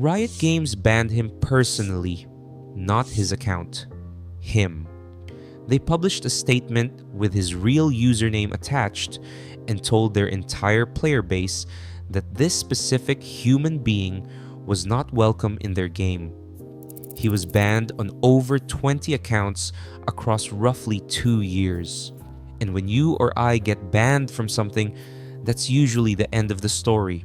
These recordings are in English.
Riot Games banned him personally, not his account. Him. They published a statement with his real username attached and told their entire player base that this specific human being was not welcome in their game. He was banned on over 20 accounts across roughly 2 years. And when you or I get banned from something, that's usually the end of the story.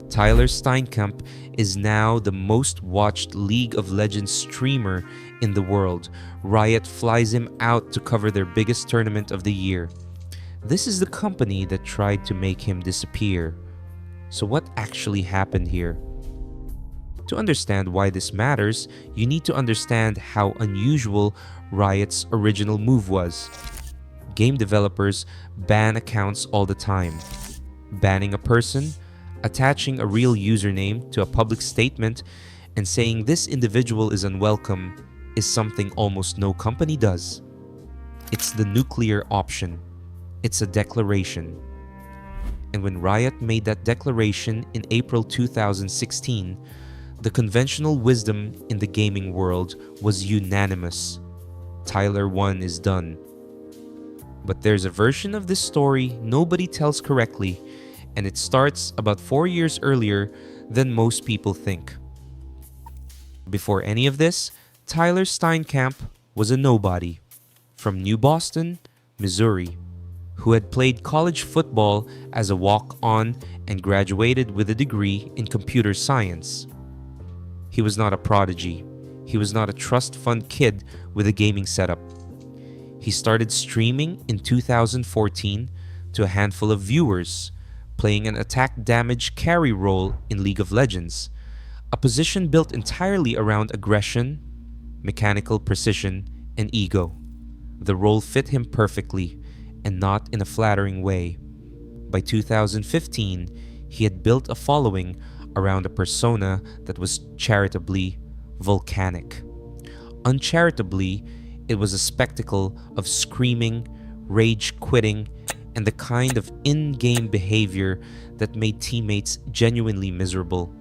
Tyler Steinkamp is now the most watched League of Legends streamer in the world. Riot flies him out to cover their biggest tournament of the year. This is the company that tried to make him disappear. So what actually happened here? To understand why this matters, you need to understand how unusual Riot's original move was. Game developers ban accounts all the time. Banning a person, attaching a real username to a public statement, and saying this individual is unwelcome is something almost no company does. It's the nuclear option. It's a declaration. And when Riot made that declaration in April 2016, the conventional wisdom in the gaming world was unanimous. Tyler1 is done. But there's a version of this story nobody tells correctly, and it starts about 4 years earlier than most people think. Before any of this, Tyler Steinkamp was a nobody from New Boston, Missouri, who had played college football as a walk-on and graduated with a degree in computer science. He was not a prodigy. He was not a trust fund kid with a gaming setup. He started streaming in 2014 to a handful of viewers, playing an attack damage carry role in League of Legends, a position built entirely around aggression, mechanical precision, and ego. The role fit him perfectly, and not in a flattering way. By 2015, he had built a following around a persona that was charitably volcanic. Uncharitably, it was a spectacle of screaming, rage quitting, and the kind of in-game behavior that made teammates genuinely miserable.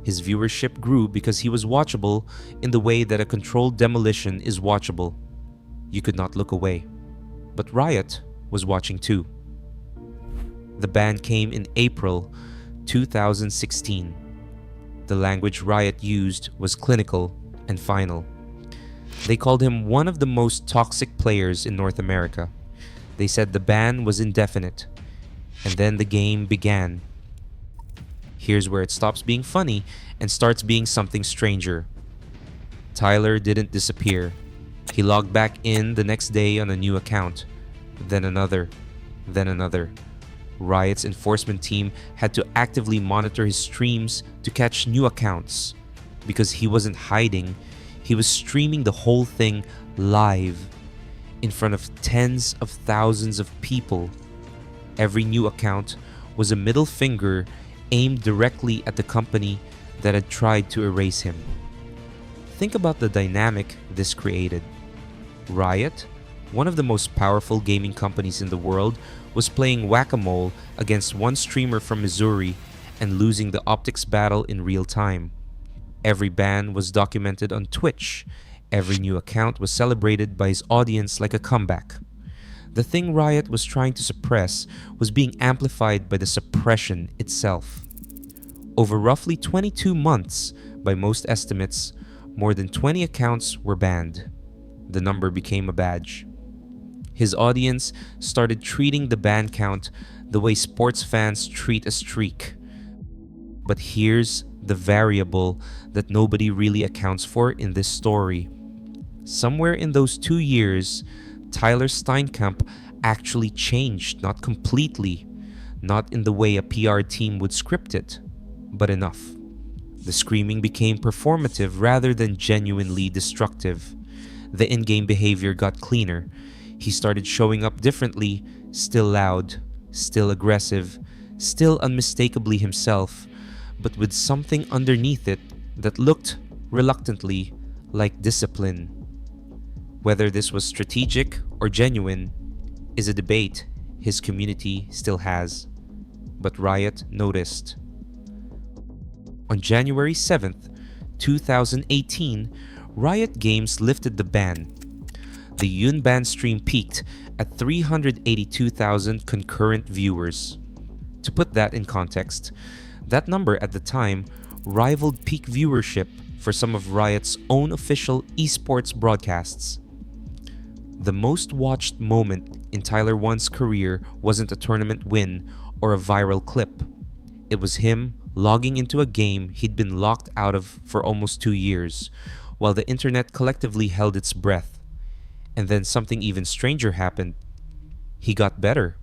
His viewership grew because he was watchable in the way that a controlled demolition is watchable. You could not look away. But Riot was watching too. The ban came in April 2016. The language Riot used was clinical and final. They called him one of the most toxic players in North America. They said the ban was indefinite, and then the game began. Here's where it stops being funny and starts being something stranger. Tyler didn't disappear. He logged back in the next day on a new account, then another, then another. Riot's enforcement team had to actively monitor his streams to catch new accounts. Because he wasn't hiding, he was streaming the whole thing live in front of tens of thousands of people. Every new account was a middle finger aimed directly at the company that had tried to erase him. Think about the dynamic this created. Riot, one of the most powerful gaming companies in the world, was playing whack-a-mole against one streamer from Missouri and losing the optics battle in real time. Every ban was documented on Twitch. Every new account was celebrated by his audience like a comeback. The thing Riot was trying to suppress was being amplified by the suppression itself. Over roughly 22 months, by most estimates, more than 20 accounts were banned. The number became a badge. His audience started treating the ban count the way sports fans treat a streak. But here's the variable that nobody really accounts for in this story. Somewhere in those 2 years, Tyler Steinkamp actually changed, not completely, not in the way a PR team would script it, but enough. The screaming became performative rather than genuinely destructive. The in-game behavior got cleaner. He started showing up differently, still loud, still aggressive, still unmistakably himself, but with something underneath it that looked, reluctantly, like discipline. Whether this was strategic or genuine is a debate his community still has, but Riot noticed. On January 7th, 2018, Riot Games lifted the ban. The unban stream peaked at 382,000 concurrent viewers. To put that in context, that number at the time rivaled peak viewership for some of Riot's own official esports broadcasts. The most watched moment in Tyler1's career wasn't a tournament win or a viral clip. It was him logging into a game he'd been locked out of for almost 2 years, while the internet collectively held its breath. And then something even stranger happened. He got better.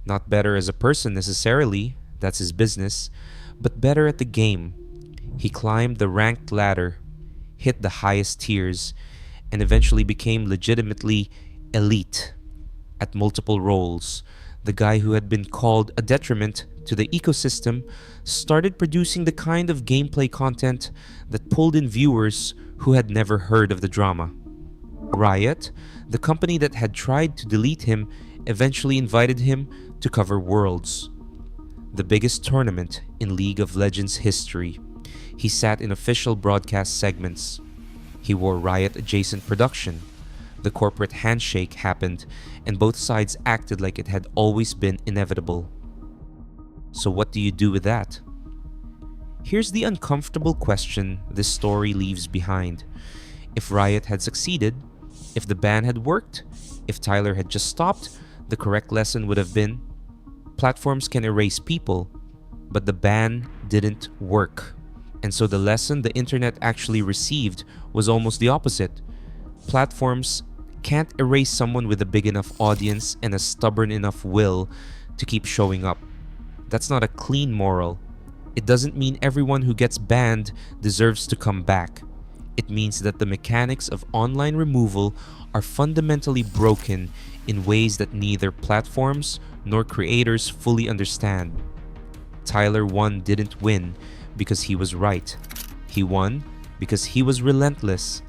Not better as a person necessarily, that's his business, but better at the game. He climbed the ranked ladder, hit the highest tiers, and eventually became legitimately elite at multiple roles. The guy who had been called a detriment to the ecosystem started producing the kind of gameplay content that pulled in viewers who had never heard of the drama. Riot, the company that had tried to delete him, eventually invited him to cover Worlds, the biggest tournament in League of Legends history. He sat in official broadcast segments. He wore Riot-adjacent production. The corporate handshake happened, and both sides acted like it had always been inevitable. So what do you do with that? Here's the uncomfortable question this story leaves behind. If Riot had succeeded, if the ban had worked, if Tyler had just stopped, the correct lesson would have been, platforms can erase people, but the ban didn't work. And so the lesson the internet actually received was almost the opposite. Platforms can't erase someone with a big enough audience and a stubborn enough will to keep showing up. That's not a clean moral. It doesn't mean everyone who gets banned deserves to come back. It means that the mechanics of online removal are fundamentally broken in ways that neither platforms nor creators fully understand. Tyler1 didn't win because he was right. He won because he was relentless.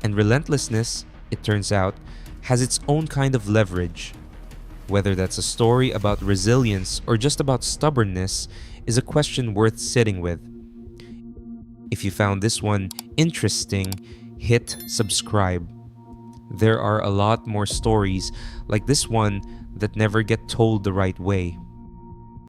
And relentlessness, it turns out, has its own kind of leverage. Whether that's a story about resilience or just about stubbornness is a question worth sitting with. If you found this one interesting, hit subscribe. There are a lot more stories like this one that never get told the right way.